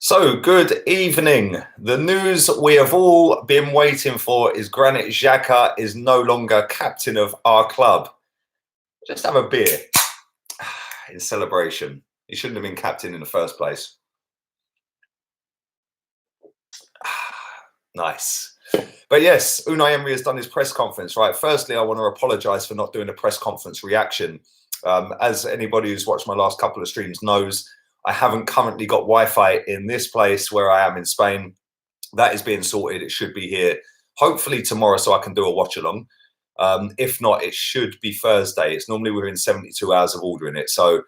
So, good evening. The news we have all been waiting for is Granit Xhaka is no longer captain of our club. Just have a beer in celebration. He shouldn't have been captain in the first place. Nice. But yes, Unai Emery has done his press conference, right? Firstly, I want to apologise for not doing a press conference reaction. As anybody who's watched my last couple of streams knows, I haven't currently got Wi-Fi in this place where I am in Spain. That is being sorted. It should be here hopefully tomorrow so I can do a watch along. If not, it should be Thursday. It's normally within 72 hours of ordering it. So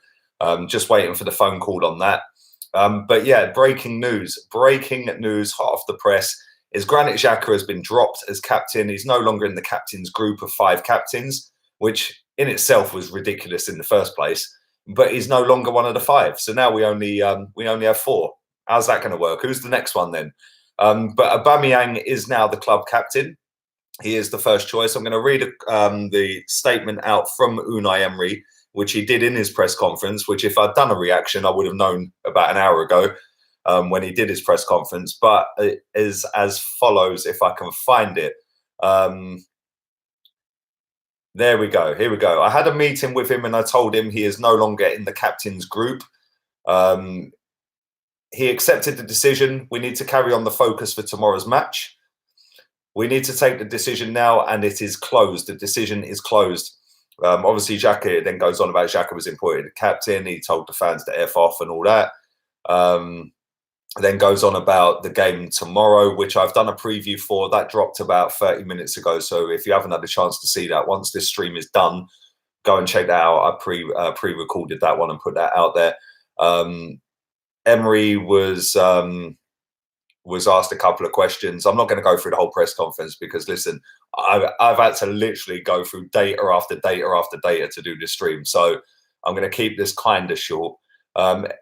just waiting for the phone call on that. But yeah, breaking news, hot off the press is Granit Xhaka has been dropped as captain. He's no longer in the captain's group of 5 captains, which in itself was ridiculous in the first place. But he's no longer one of the 5. So now we only have 4. How's that going to work? Who's the next one then? But Aubameyang is now the club captain. He is the first choice. I'm going to read the statement out from Unai Emery, which he did in his press conference, which if I'd done a reaction, I would have known about an hour ago when he did his press conference. But it is as follows, if I can find it. There we go. Here we go. I had a meeting with him and I told him he is no longer in the captain's group. He accepted the decision. We need to carry on the focus for tomorrow's match. We need to take the decision now and it is closed. The decision is closed. Obviously, Xhaka then goes on about Xhaka was appointed captain. He told the fans to F off and all that. Then goes on about the game tomorrow, which I've done a preview for. That dropped about 30 minutes ago. So if you haven't had a chance to see that, once this stream is done, go and check that out. I pre-recorded that one and put that out there. Emery was asked a couple of questions. I'm not going to go through the whole press conference because, listen, I've had to literally go through data after data after data to do this stream. So I'm going to keep this kind of short.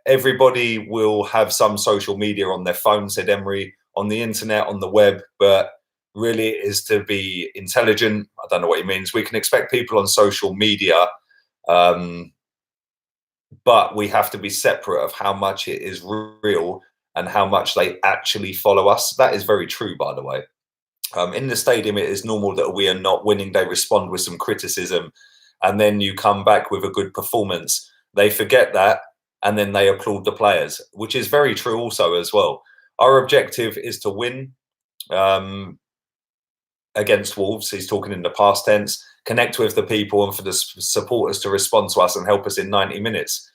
Everybody will have some social media on their phone, said Emery, on the internet, on the web, but really it is to be intelligent. I don't know what he means. We can expect people on social media, but we have to be separate of how much it is real and how much they actually follow us. That is very true, by the way. In the stadium, it is normal that we are not winning. They respond with some criticism, and then you come back with a good performance. They forget that, and then they applaud the players, which is very true also as well. Our objective is to win against Wolves. He's talking in the past tense. Connect with the people and for the supporters to respond to us and help us in 90 minutes.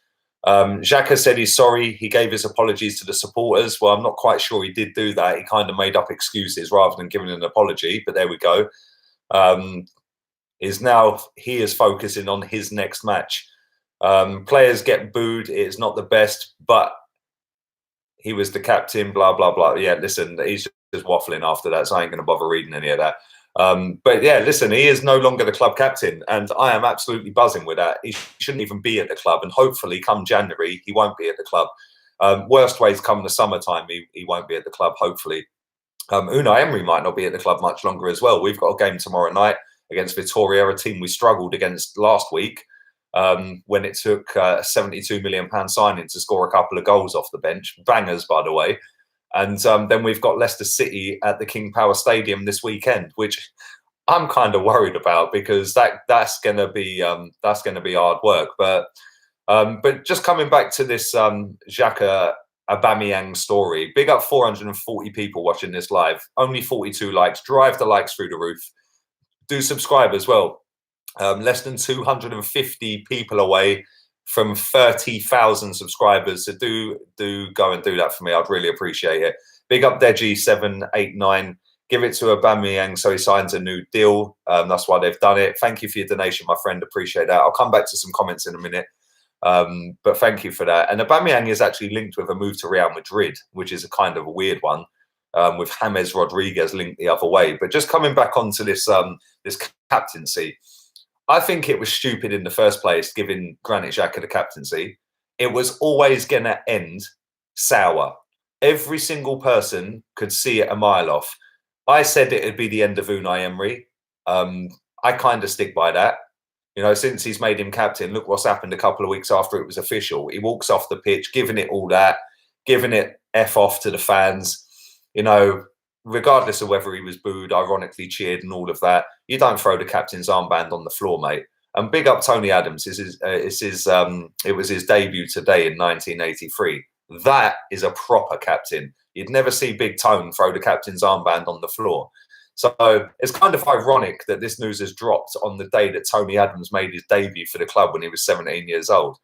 Xhaka said he's sorry. He gave his apologies to the supporters. Well, I'm not quite sure he did do that. He kind of made up excuses rather than giving an apology, but there we go. He is focusing on his next match. Players get booed. It's not the best, but he was the captain, blah, blah, blah. Yeah, listen, he's just waffling after that, so I ain't going to bother reading any of that. But yeah, listen, he is no longer the club captain, and I am absolutely buzzing with that. He shouldn't even be at the club, and hopefully come January, he won't be at the club. Worst ways come the summertime, he won't be at the club, hopefully. Unai Emery might not be at the club much longer as well. We've got a game tomorrow night against Vitoria, a team we struggled against last week. When it took a £72 million signing to score a couple of goals off the bench. Bangers, by the way. And then we've got Leicester City at the King Power Stadium this weekend, which I'm kind of worried about because that's going to be hard work. But just coming back to this Xhaka Aubameyang story, big up 440 people watching this live. Only 42 likes. Drive the likes through the roof. Do subscribe as well. Less than 250 people away from 30,000 subscribers. So do go and do that for me. I'd really appreciate it. Big up Deji789. Give it to Aubameyang so he signs a new deal. That's why they've done it. Thank you for your donation, my friend. Appreciate that. I'll come back to some comments in a minute. But thank you for that. And Aubameyang is actually linked with a move to Real Madrid, which is a kind of a weird one. With James Rodriguez linked the other way. But just coming back onto this captaincy, I think it was stupid in the first place, giving Granit Xhaka the captaincy. It was always going to end sour. Every single person could see it a mile off. I said it'd be the end of Unai Emery. I kind of stick by that. You know, since he's made him captain, look what's happened a couple of weeks after it was official. He walks off the pitch, giving it all that, giving it F off to the fans. You know, regardless of whether he was booed, ironically cheered, and all of that, you don't throw the captain's armband on the floor, mate. And big up Tony Adams. It was his debut today in 1983. That is a proper captain. You'd never see Big Tone throw the captain's armband on the floor. So it's kind of ironic that this news has dropped on the day that Tony Adams made his debut for the club when he was 17 years old.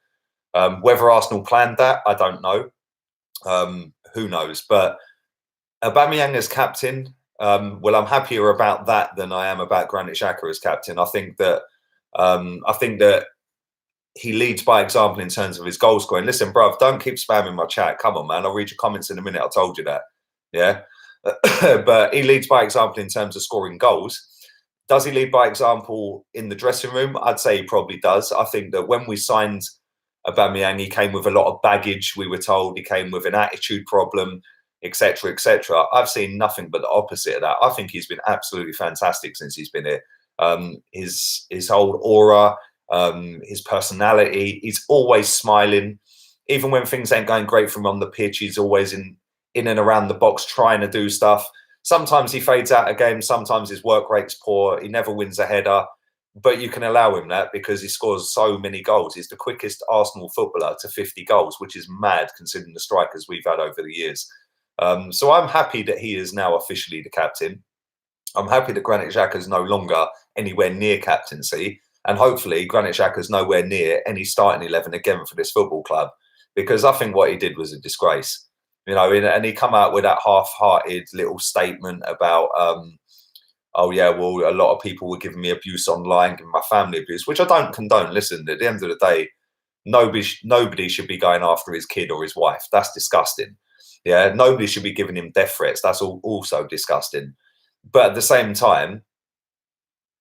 Whether Arsenal planned that, I don't know. Who knows? But Aubameyang as captain, well, I'm happier about that than I am about Granit Xhaka as captain. I think that he leads by example in terms of his goal scoring. Listen, bruv, don't keep spamming my chat. Come on, man. I'll read your comments in a minute. I told you that. Yeah. But he leads by example in terms of scoring goals. Does he lead by example in the dressing room? I'd say he probably does. I think that when we signed Aubameyang, he came with a lot of baggage, we were told. He came with an attitude problem, etc., etc. I've seen nothing but the opposite of that. I think he's been absolutely fantastic since he's been here. His whole aura, his personality, he's always smiling. Even when things ain't going great for him on the pitch, he's always in and around the box trying to do stuff. Sometimes he fades out a game, sometimes his work rate's poor, he never wins a header, but you can allow him that because he scores so many goals. He's the quickest Arsenal footballer to 50 goals, which is mad considering the strikers we've had over the years. So I'm happy that he is now officially the captain. I'm happy that Granit Xhaka is no longer anywhere near captaincy, and hopefully Granit Xhaka is nowhere near any starting 11 again for this football club, because I think what he did was a disgrace. You know, and he come out with that half-hearted little statement about, oh yeah, well, a lot of people were giving me abuse online, giving my family abuse, which I don't condone. Listen, at the end of the day, nobody should be going after his kid or his wife. That's disgusting. Yeah, nobody should be giving him death threats. That's also disgusting. But at the same time,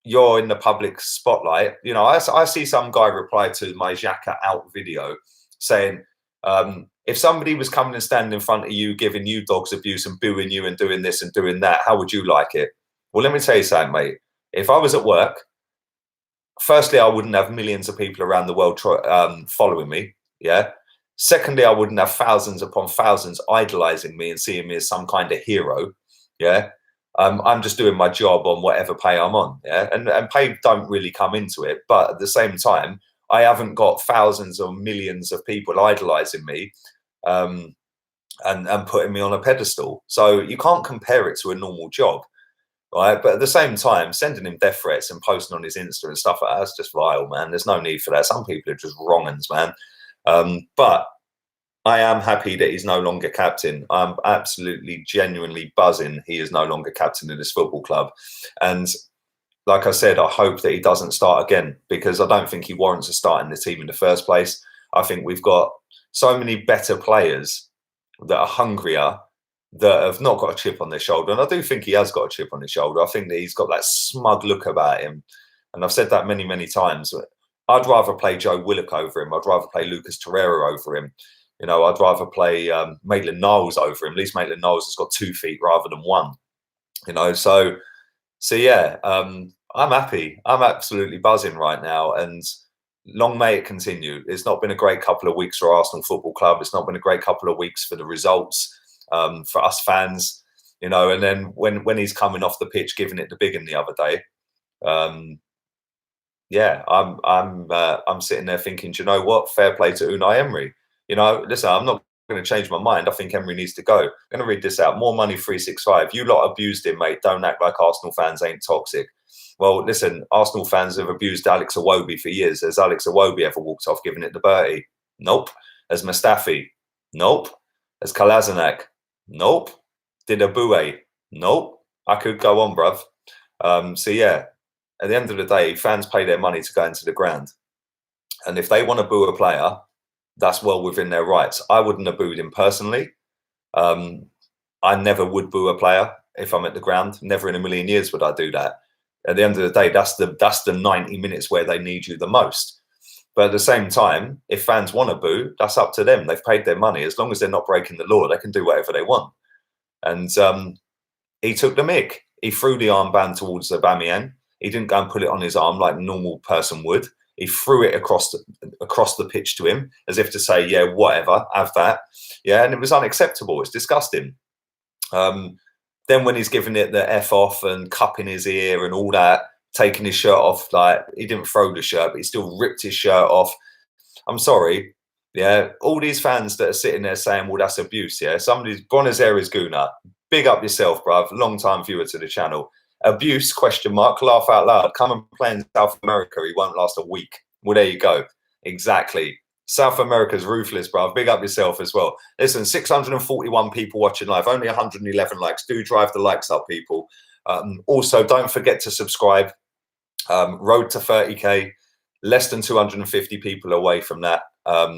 you're in the public spotlight. You know, I see some guy reply to my Xhaka out video saying, if somebody was coming and standing in front of you, giving you dogs abuse and booing you and doing this and doing that, how would you like it? Well, let me tell you something, mate. If I was at work, firstly, I wouldn't have millions of people around the world following me. Yeah. Secondly, I wouldn't have thousands upon thousands idolizing me and seeing me as some kind of hero. Yeah. I'm just doing my job on whatever pay I'm on. Yeah. And pay don't really come into it. But at the same time, I haven't got thousands or millions of people idolizing me and putting me on a pedestal. So you can't compare it to a normal job, right? But at the same time, sending him death threats and posting on his Insta and stuff like that's just vile, man. There's no need for that. Some people are just wrong-uns, man. But I am happy that he's no longer captain. I'm absolutely, genuinely buzzing he is no longer captain of this football club. And like I said, I hope that he doesn't start again, because I don't think he warrants a start in the team in the first place. I think we've got so many better players that are hungrier, that have not got a chip on their shoulder. And I do think he has got a chip on his shoulder. I think that he's got that smug look about him. And I've said that many, many times. I'd rather play Joe Willock over him. I'd rather play Lucas Torreira over him. You know, I'd rather play Maitland-Niles over him. At least Maitland-Niles has got 2 feet rather than 1. You know, so yeah, I'm happy. I'm absolutely buzzing right now, and long may it continue. It's not been a great couple of weeks for Arsenal Football Club. It's not been a great couple of weeks for the results, for us fans, you know. And then when he's coming off the pitch, giving it the big one the other day, yeah, I'm sitting there thinking, do you know what? Fair play to Unai Emery. You know, listen, I'm not going to change my mind. I think Emery needs to go. I'm going to read this out. More money 365. You lot abused him, mate. Don't act like Arsenal fans ain't toxic. Well, listen, Arsenal fans have abused Alex Iwobi for years. Has Alex Iwobi ever walked off giving it to Bertie? Nope. Has Mustafi? Nope. Has Kolasinac? Nope. Did Abue? Nope. I could go on, bruv. So, yeah, at the end of the day, fans pay their money to go into the ground. And if they want to boo a player, that's well within their rights. I wouldn't have booed him personally. I never would boo a player if I'm at the ground. Never in a million years would I do that. At the end of the day, that's the 90 minutes where they need you the most. But at the same time, if fans want to boo, that's up to them. They've paid their money. As long as they're not breaking the law, they can do whatever they want. And he took the mick. He threw the armband towards Aubameyang. He didn't go and put it on his arm like a normal person would. He threw it across the pitch to him as if to say, yeah, whatever, have that. Yeah, and it was unacceptable. It's disgusting. Then when he's giving it the F off and cupping his ear and all that, taking his shirt off, like he didn't throw the shirt, but he still ripped his shirt off. I'm sorry. Yeah, all these fans that are sitting there saying, well, that's abuse. Yeah, somebody's Buenos Aires Guna. Big up yourself, bruv. Long time viewer to the channel. Abuse, question mark, laugh out loud. Come and play in South America. He won't last a week. Well, there you go. Exactly. South America's ruthless, bruv. Big up yourself as well. Listen, 641 people watching live, only 111 likes. Do drive the likes up, people. Also, don't forget to subscribe. Road to 30K, less than 250 people away from that.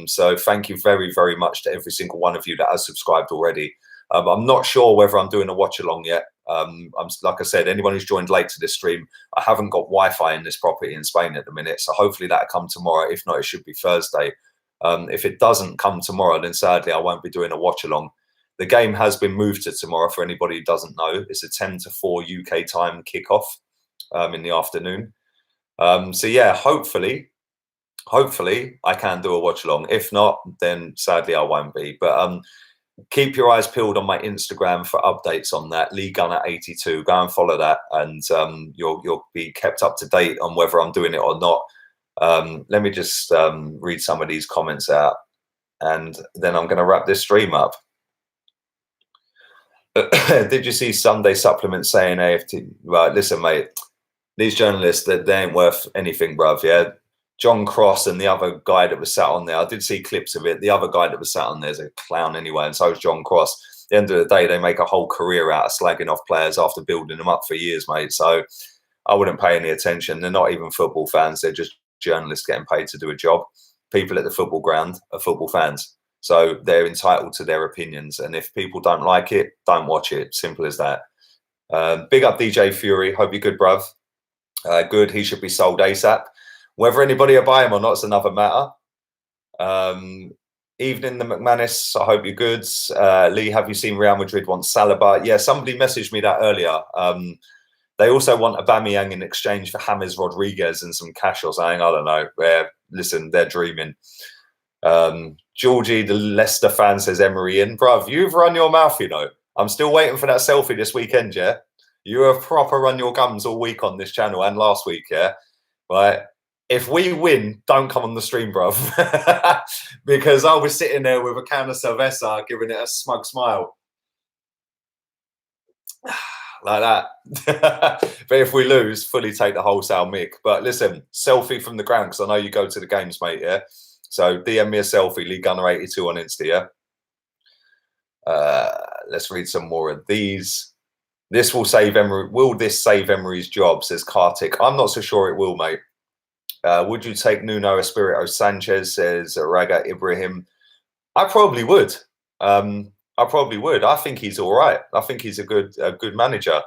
So thank you very, very much to every single one of you that has subscribed already. I'm not sure whether I'm doing a watch along yet. I'm like I said, anyone who's joined late to this stream, I haven't got Wi-Fi in this property in Spain at the minute, so hopefully that'll come tomorrow. If not, it should be Thursday. If it doesn't come tomorrow, then sadly I won't be doing a watch along. The game has been moved to tomorrow. For anybody who doesn't know, it's a 10 to 4 UK time kickoff in the afternoon. So yeah, hopefully I can do a watch along. If not, then sadly I won't be. But keep your eyes peeled on my Instagram for updates on that. Lee Gunner 82. Go and follow that, and you'll be kept up to date on whether I'm doing it or not. Let me just read some of these comments out, and then I'm going to wrap this stream up. Did you see Sunday Supplement saying a.f.c? Right, listen, mate. These journalists, they ain't worth anything, bruv. Yeah. John Cross and the other guy that was sat on there, I did see clips of it. The other guy that was sat on there is a clown anyway, and so is John Cross. At the end of the day, they make a whole career out of slagging off players after building them up for years, mate. So I wouldn't pay any attention. They're not even football fans. They're just journalists getting paid to do a job. People at the football ground are football fans. So they're entitled to their opinions. And if people don't like it, don't watch it. Simple as that. Big up DJ Fury. Hope you're good, bruv. Good. He should be sold ASAP. Whether anybody will buy him or not is another matter. Evening, the McManus. I hope you're good. Lee, have you seen Real Madrid want Saliba? Yeah, somebody messaged me that earlier. They also want Aubameyang in exchange for James Rodriguez and some cash or something. I don't know. Listen, they're dreaming. Georgie, the Leicester fan, says Emery in. Bruv, you've run your mouth, you know. I'm still waiting for that selfie this weekend, yeah? You have proper run your gums all week on this channel and last week, yeah? Right? If we win, don't come on the stream, bruv. Because I was sitting there with a can of cerveza, giving it a smug smile. Like that. But if we lose, fully take the wholesale mick. But listen, selfie from the ground, because I know you go to the games, mate, yeah? So DM me a selfie, Lee Gunner 82 on Insta, yeah? Let's read some more of these. This will save Emery. Will this save Emery's job, says Kartik. I'm not so sure it will, mate. Would you take Nuno Espirito Sanchez, says Raga Ibrahim? I probably would. I probably would. I think he's all right. I think he's a good manager.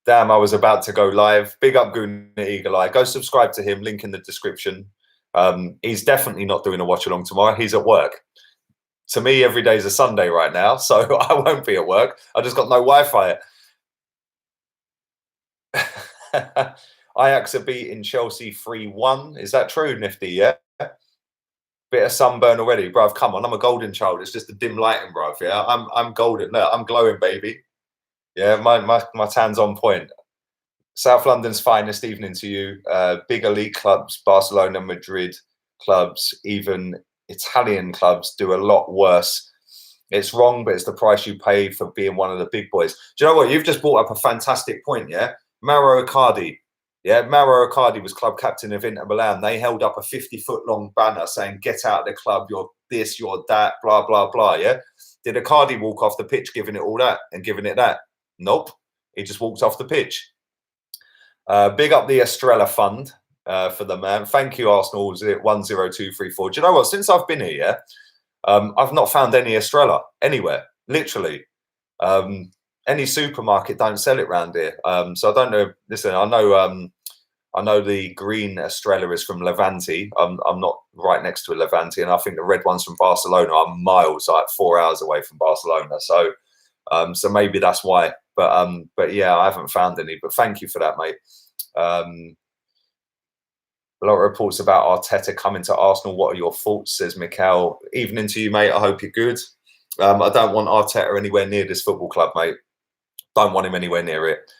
Damn, I was about to go live. Big up Goon Eagle Eye. Go subscribe to him. Link in the description. He's definitely not doing a watch along tomorrow. He's at work. To me, every day is a Sunday right now, so I won't be at work. I just got no Wi-Fi. Ajax are beating Chelsea 3-1. Is that true, Nifty? Yeah. Bit of sunburn already, bruv. Come on, I'm a golden child. It's just the dim lighting, bruv. Yeah, I'm golden. No, I'm glowing, baby. Yeah, my tan's on point. South London's finest evening to you. Big elite clubs, Barcelona, Madrid clubs, even Italian clubs do a lot worse. It's wrong, but it's the price you pay for being one of the big boys. Do you know what? You've just brought up a fantastic point, yeah? Mauro Icardi. Yeah, Mauro Icardi was club captain of Inter Milan. They held up a 50-foot long banner saying, get out of the club, you're this, you're that, blah, blah, blah, yeah? Did Icardi walk off the pitch giving it all that and giving it that? Nope. He just walked off the pitch. Big up the Estrella Fund for the man. Thank you, Arsenal. 10234. Do you know what? Since I've been here, yeah, I've not found any Estrella anywhere, literally. Any supermarket don't sell it around here. So I don't know. Listen, I know the green Estrella is from Levante. I'm not right next to a Levante, and I think the red one's from Barcelona. I'm miles, like 4 hours away from Barcelona. So so maybe that's why. But yeah, I haven't found any. But thank you for that, mate. A lot of reports about Arteta coming to Arsenal. What are your thoughts? Says Mikhail. Evening to you, mate. I hope you're good. I don't want Arteta anywhere near this football club, mate. Don't want him anywhere near it.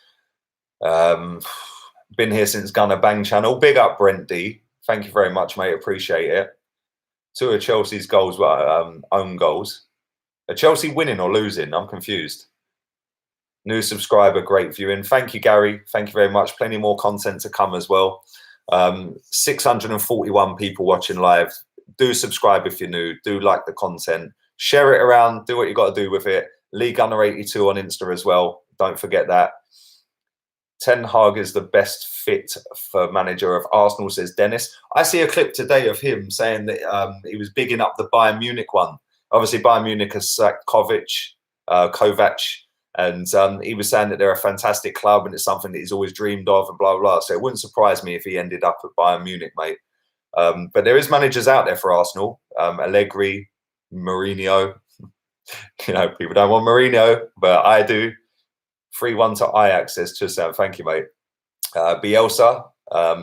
Been here since Gunner Bang channel. Big up, Brent D. Thank you very much, mate. Appreciate it. 2 of Chelsea's goals were own goals. Are Chelsea winning or losing? I'm confused. New subscriber, great viewing. Thank you, Gary. Thank you very much. Plenty more content to come as well. 641 people watching live. Do subscribe if you're new. Do like the content. Share it around. Do what you got to do with it. Lee Gunner 82 on Insta as well. Don't forget that. Ten Hag is the best fit for manager of Arsenal, says Dennis. I see a clip today of him saying that he was bigging up the Bayern Munich one. Obviously, Bayern Munich has sacked Kovac, and he was saying that they're a fantastic club and it's something that he's always dreamed of and blah, blah, blah. So it wouldn't surprise me if he ended up at Bayern Munich, mate. But there is managers out there for Arsenal. Allegri, Mourinho. You know, people don't want Mourinho, but I do. 3-1 to Ajax, says Chusam. Thank you, mate. Bielsa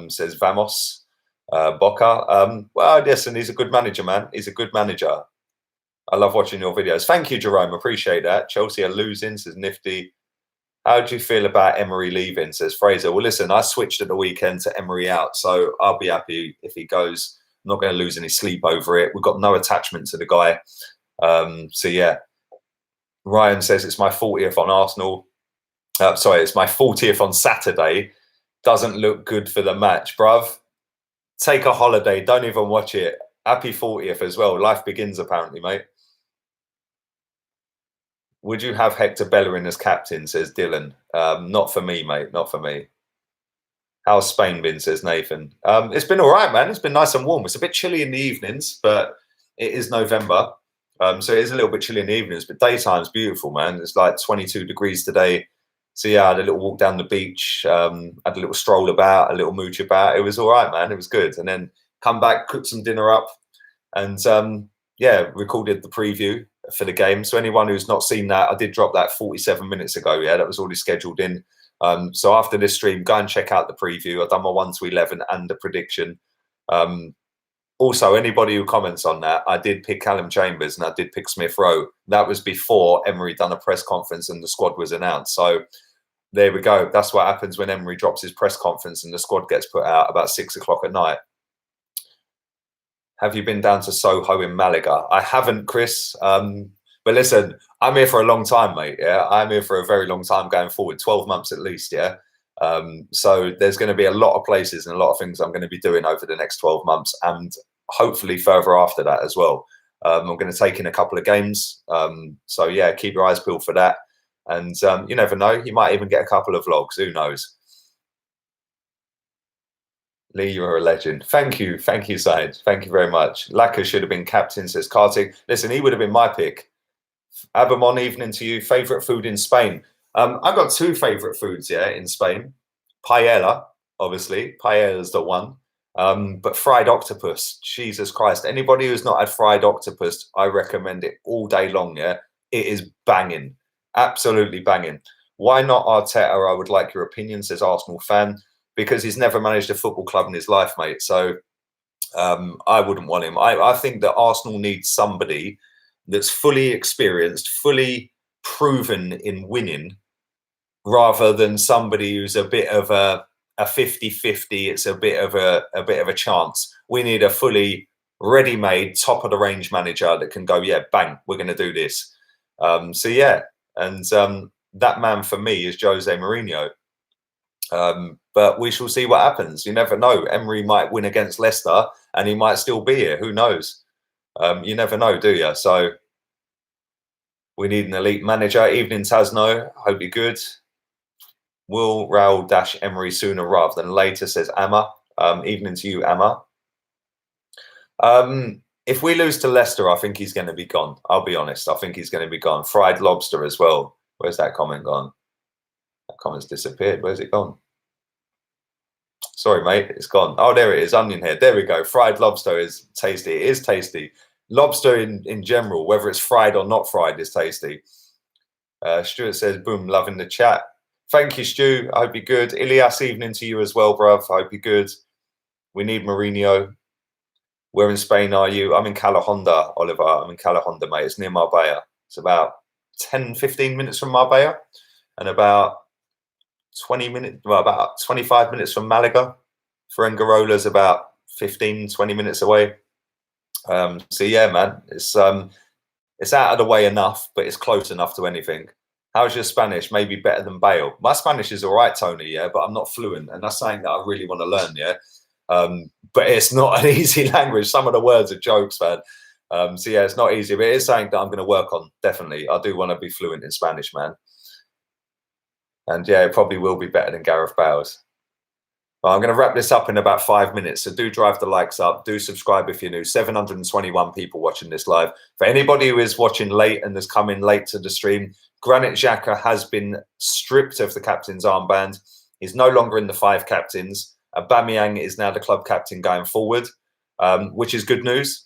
says Vamos. Boca. Well, listen, he's a good manager, man. He's a good manager. I love watching your videos. Thank you, Jerome. Appreciate that. Chelsea are losing, says Nifty. How do you feel about Emery leaving, says Fraser? Well, listen, I switched at the weekend to Emery out, so I'll be happy if he goes. I'm not going to lose any sleep over it. We've got no attachment to the guy. So, yeah. Ryan says it's my 40th on Arsenal. Sorry, it's my 40th on Saturday. Doesn't look good for the match, bruv. Take a holiday. Don't even watch it. Happy 40th as well. Life begins, apparently, mate. Would you have Hector Bellerin as captain, says Dylan. Not for me, mate. Not for me. How's Spain been, says Nathan. It's been all right, man. It's been nice and warm. It's a bit chilly in the evenings, but it is November. So it is a little bit chilly in the evenings, but daytime's beautiful, man. It's like 22 degrees today. So yeah, I had a little walk down the beach, had a little stroll about, a little mooch about. It was all right, man. It was good. And then come back, cook some dinner up, and yeah, recorded the preview for the game. So anyone who's not seen that, I did drop that 47 minutes ago. Yeah, that was already scheduled in. So after this stream, go and check out the preview. I've done my 1 to 11 and the prediction. Also, anybody who comments on that, I did pick Callum Chambers and I did pick Smith Rowe. That was before Emery done a press conference and the squad was announced. So there we go. That's what happens when Emery drops his press conference and the squad gets put out about 6 o'clock at night. Have you been down to Soho in Malaga? I haven't, Chris. But listen, I'm here for a long time, mate. Yeah, I'm here for a very long time going forward, 12 months at least. Yeah. So there's going to be a lot of places and a lot of things I'm going to be doing over the next 12 months and hopefully further after that as well. I'm going to take in a couple of games. So yeah, keep your eyes peeled for that. And you never know, you might even get a couple of vlogs. Who knows? Lee, you're a legend. Thank you. Thank you, Said. Thank you very much. Laka should have been captain, says Kartik. Listen, he would have been my pick. Abamon, evening to you. Favourite food in Spain? I've got 2 favourite foods, yeah, in Spain. Paella, obviously. Paella's the one. But fried octopus. Jesus Christ. Anybody who's not had fried octopus, I recommend it all day long, yeah? It is banging. Absolutely banging. Why not Arteta? I would like your opinion, says Arsenal fan. Because he's never managed a football club in his life, mate. So I wouldn't want him. I think that Arsenal needs somebody that's fully experienced, fully proven in winning, rather than somebody who's a bit of a 50-50. It's a bit of a chance. We need a fully ready-made, top-of-the-range manager that can go, yeah, bang, we're going to do this. So, yeah. And that man for me is Jose Mourinho. But we shall see what happens. You never know. Emery might win against Leicester and he might still be here. Who knows? You never know, do you? So we need an elite manager. Evening, Tasno. Hope you're good. Will Raul dash Emery sooner rather than later, says Amma. Evening to you, Amma. If we lose to Leicester, I think he's going to be gone. I'll be honest. I think he's going to be gone. Fried lobster as well. Where's that comment gone? That comment's disappeared. Where's it gone? Sorry, mate. It's gone. Oh, there it is. Onion head. There we go. Fried lobster is tasty. It is tasty. Lobster in general, whether it's fried or not fried, is tasty. Stuart says, boom, loving the chat. Thank you, Stu. I hope you're good. Ilias, evening to you as well, bruv. I hope you're good. We need Mourinho. Where in Spain are you? I'm in Calahonda, Oliver. I'm in Calahonda, mate. It's near Marbella. It's about 10, 15 minutes from Marbella and about 20 minutes, well, about 25 minutes from Malaga. Fuengirola about 15, 20 minutes away. So yeah, man, it's out of the way enough, but it's close enough to anything. How's your Spanish? Maybe better than Bale. My Spanish is all right, Tony, yeah, but I'm not fluent, and that's something that I really want to learn, yeah. But it's not an easy language. Some of the words are jokes, man. So yeah, it's not easy, but it is something that I'm going to work on. Definitely, I do want to be fluent in Spanish, man. And yeah, it probably will be better than Gareth Bale's. Well, I'm going to wrap this up in about 5 minutes. So do drive the likes up. Do subscribe if you're new. 721 people watching this live. For anybody who is watching late and has come in late to the stream, Granit Xhaka has been stripped of the captain's armband. He's no longer in the 5 captains. Aubameyang is now the club captain going forward, which is good news.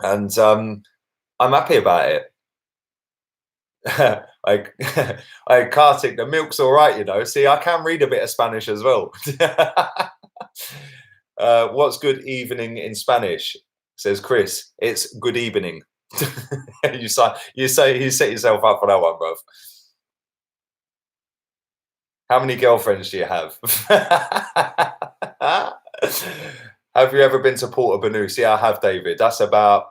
And I'm happy about it. like Kartik, the milk's all right, you know. See, I can read a bit of Spanish as well. What's good evening in Spanish? Says Chris. It's good evening. you set yourself up for that one, bruv. How many girlfriends do you have? Have you ever been to Porto Banús? Yeah, I have, David. That's about,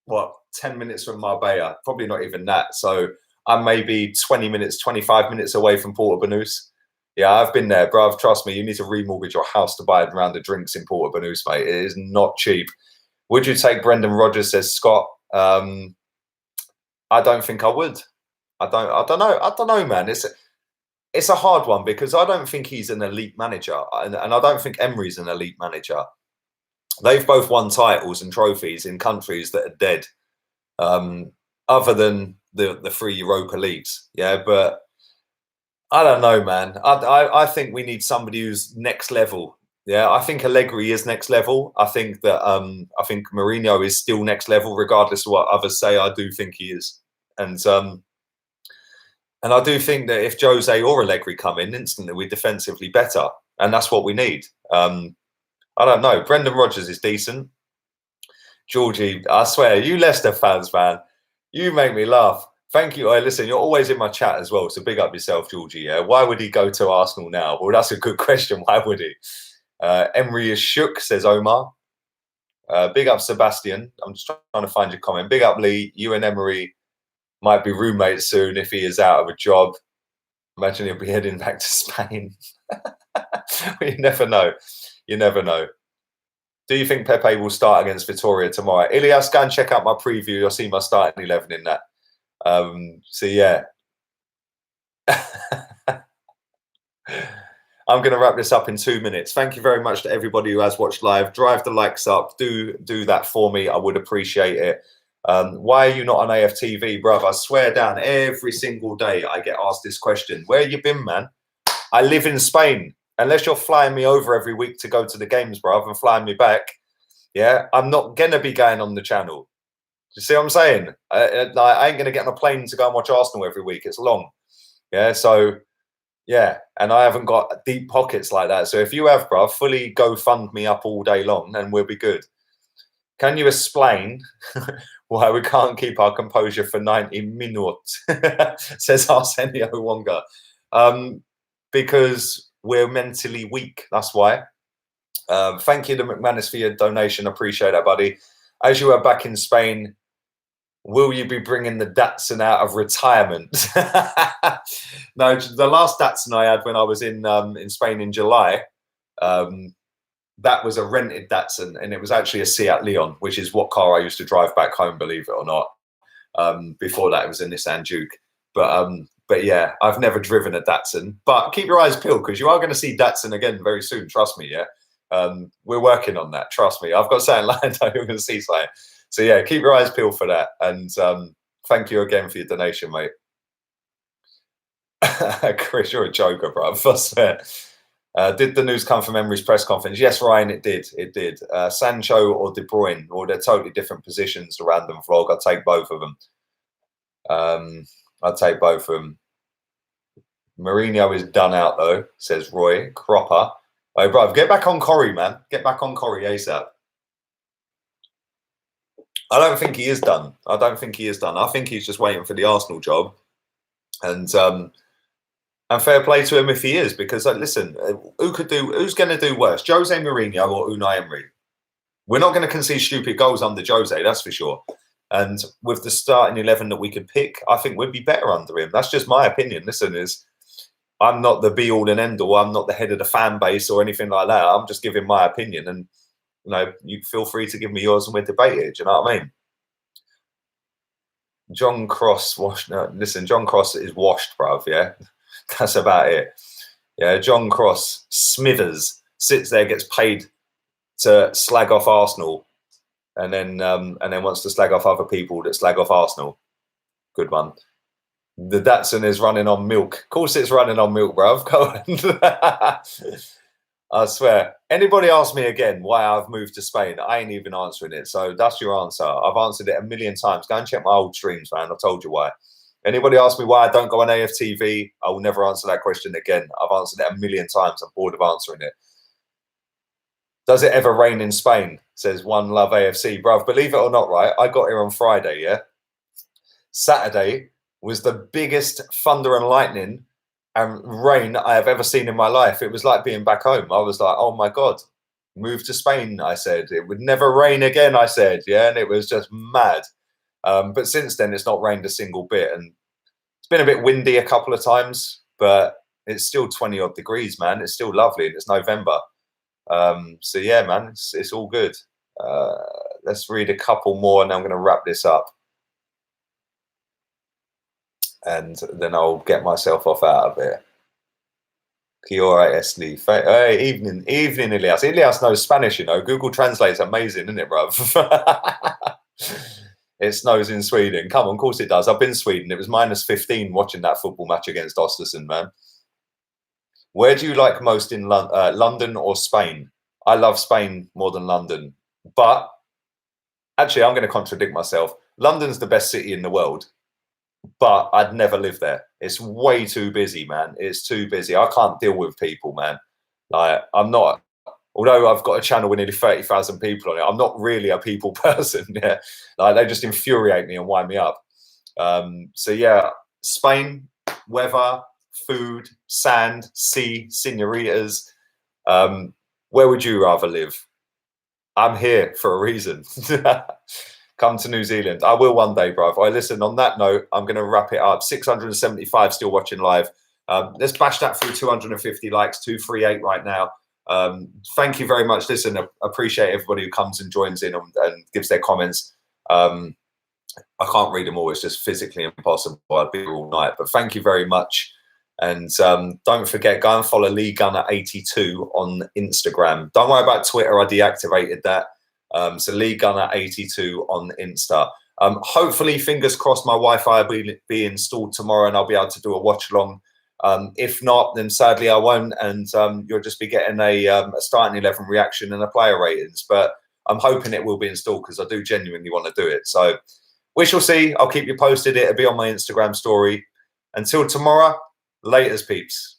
what, 10 minutes from Marbella? Probably not even that. So I'm maybe 20 minutes, 25 minutes away from Porto Banús. Yeah, I've been there, bruv. Trust me, you need to remortgage your house to buy a round of drinks in Porto Banús, mate. It is not cheap. Would you take Brendan Rodgers, says Scott? I don't think I would. I don't know, man. It's a hard one because I don't think he's an elite manager, and I don't think Emery's an elite manager. They've both won titles and trophies in countries that are dead, other than the 3 Europa Leagues. Yeah, but I don't know, man. I think we need somebody who's next level. Yeah, I think Allegri is next level. I think that I think Mourinho is still next level, regardless of what others say. I do think he is, and I do think that if Jose or Allegri come in, instantly we're defensively better, and that's what we need. I don't know. Brendan Rodgers is decent. Georgie, I swear, you Leicester fans, man, you make me laugh. Thank you. Listen, you're always in my chat as well, so big up yourself, Georgie. Yeah, why would he go to Arsenal now? Well, that's a good question. Why would he? Emery is shook, says Omar. Big up Sebastian. I'm just trying to find your comment. Big up Lee. You and Emery might be roommates soon if he is out of a job. Imagine he'll be heading back to Spain. You never know. You never know. Do you think Pepe will start against Vitoria tomorrow? Ilias, go and check out my preview. You'll see my starting 11 in that. So, yeah. I'm going to wrap this up in 2 minutes. Thank you very much to everybody who has watched live. Drive the likes up. Do that for me. I would appreciate it. Why are you not on AFTV, bruv? I swear down, every single day I get asked this question. Where you been, man? I live in Spain. Unless you're flying me over every week to go to the games, bruv, and flying me back, yeah, I'm not going to be going on the channel. Do you see what I'm saying? I ain't going to get on a plane to go and watch Arsenal every week. It's long. Yeah, so, yeah, and I haven't got deep pockets like that. So if you have, bruv, fully go fund me up all day long, then we'll be good. Can you explain why we can't keep our composure for 90 minutes? Says Arsenio Wonga. Because we're mentally weak. That's why. Thank you to McManus for your donation. Appreciate that, buddy. As you are back in Spain, will you be bringing the Datsun out of retirement? No, the last Datsun I had when I was in Spain in July, that was a rented Datsun, and it was actually a Seat Leon, which is what car I used to drive back home, believe it or not. Before that, it was a Nissan Juke. But yeah, I've never driven a Datsun. But keep your eyes peeled because you are going to see Datsun again very soon. Trust me, yeah. We're working on that. Trust me. I've got something lined up. You're going to see something. So yeah, keep your eyes peeled for that. And thank you again for your donation, mate. Chris, you're a joker, bro. I swear. Did the news come from Emery's press conference? Yes, Ryan, it did. It did. Sancho or De Bruyne, or they're totally different positions. The random vlog. I'll take both of them. I'll take both of them. Mourinho is done out, though, says Roy. Cropper. Hey, bruv, get back on Corrie, man. Get back on Corrie ASAP. I don't think he is done. I don't think he is done. I think he's just waiting for the Arsenal job. And fair play to him if he is, because listen, who's going to do worse, Jose Mourinho or Unai Emery? We're not going to concede stupid goals under Jose, that's for sure. And with the starting 11 that we could pick, I think we'd be better under him. That's just my opinion. Listen, I'm not the be all and end all. I'm not the head of the fan base or anything like that. I'm just giving my opinion, and you feel free to give me yours and we'll debate it. Do you know what I mean? John Cross washed. No, listen, John Cross is washed, bruv. Yeah, that's about it. Yeah, John Cross Smithers sits there, gets paid to slag off Arsenal, and then wants to slag off other people that slag off Arsenal. Good one. The Datsun is running on milk. Of course, it's running on milk, bruv. Go on. I swear. Anybody ask me again why I've moved to Spain, I ain't even answering it. So that's your answer. I've answered it a million times. Go and check my old streams, man. I've told you why. Anybody ask me why I don't go on AFTV, I will never answer that question again. I've answered it a million times. I'm bored of answering it. Does it ever rain in Spain? Says One Love AFC. Bruv, believe it or not, right? I got here on Friday, yeah? Saturday was the biggest thunder and lightning and rain I have ever seen in my life. It was like being back home. I was like, oh my God, move to Spain, I said. It would never rain again, I said. Yeah, and it was just mad. But since then, it's not rained a single bit. And it's been a bit windy a couple of times, but it's still 20 odd degrees, man. It's still lovely, and it's November. So yeah, man, it's all good. Let's read a couple more, and I'm going to wrap this up. And then I'll get myself off out of it. Kiora Esli. Hey, evening, Ilias. Ilias knows Spanish, you know. Google Translate's amazing, isn't it, bruv? It snows in Sweden. Come on, of course it does. I've been Sweden. It was -15 watching that football match against Östersund, man. Where do you like most in London or Spain? I love Spain more than London. But actually, I'm going to contradict myself. London's the best city in the world. But I'd never live there. It's way too busy, man. It's too busy. I can't deal with people, man. Like, I'm not, although I've got a channel with nearly 30,000 people on it, I'm not really a people person. Yeah, like, they just infuriate me and wind me up. So yeah, Spain, weather, food, sand, sea, senoritas. Where would you rather live? I'm here for a reason. Come to New Zealand. I will one day, bruv. Listen, on that note, I'm going to wrap it up. 675 still watching live. Let's bash that through 250 likes, 238 right now. Thank you very much. Listen, I appreciate everybody who comes and joins in and gives their comments. I can't read them all. It's just physically impossible. I'd be here all night. But thank you very much. And don't forget, go and follow Lee Gunner82 on Instagram. Don't worry about Twitter. I deactivated that. So Lee Gunner82 on Insta. Hopefully, fingers crossed, my Wi-Fi will be installed tomorrow and I'll be able to do a watch along. If not, then sadly I won't, and you'll just be getting a starting 11 reaction and a player ratings. But I'm hoping it will be installed because I do genuinely want to do it. So we shall see. I'll keep you posted. It'll be on my Instagram story. Until tomorrow, laters, peeps.